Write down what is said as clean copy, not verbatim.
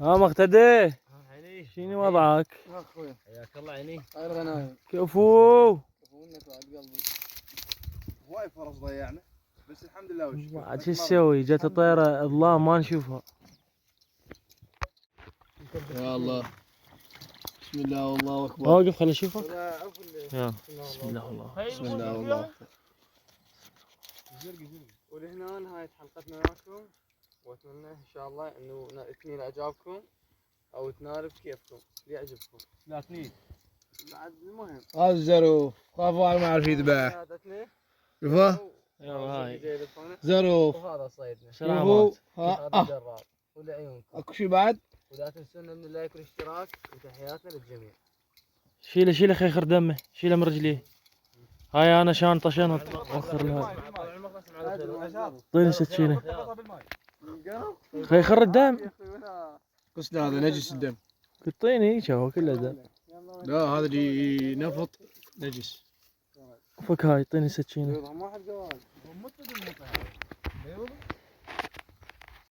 ها مقتدي، عيني شنو وضعك؟ يا اخوي حياك الله عيني. هاي الغنايم كفو. كفونك وعد قلبي. هواي فرص ضيعنا بس الحمد لله والشكر. عاد شو تسوي؟ جت طيرة الظلام ما نشوفها. يا الله بسم الله والله اكبر. اوقف خليني اشوفك. لا عفوا يلا بسم الله والله. بسم الله والله اكبر. ولهنا نهاية حلقتنا معكم، واتمنى ان شاء الله انه تنيل اعجابكم او تنال بكيفكم اللي يعجبكم. لا تنين. بعد المهم هذا الزروف خافوا على ما عرف يذبح. ساعدتنا شوفه يلا هاي زروف. وهذا صيدنا. سلامات. هذا الجرار ولعيونكم. اكو شي بعد؟ ولا تنسونا من اللايك والاشتراك، وتحياتنا للجميع. شيله شيله خيخر دمه، شيله من رجليه. هاي انا شانطه شنط وخر لها. اعطيني سكينه. خيخر الدم. قصد هذا نجس الدم. اعطيني شوفه كله دم. لا هذا اللي نفط نجس. فك هاي اعطيني سكينه. ما حد قال.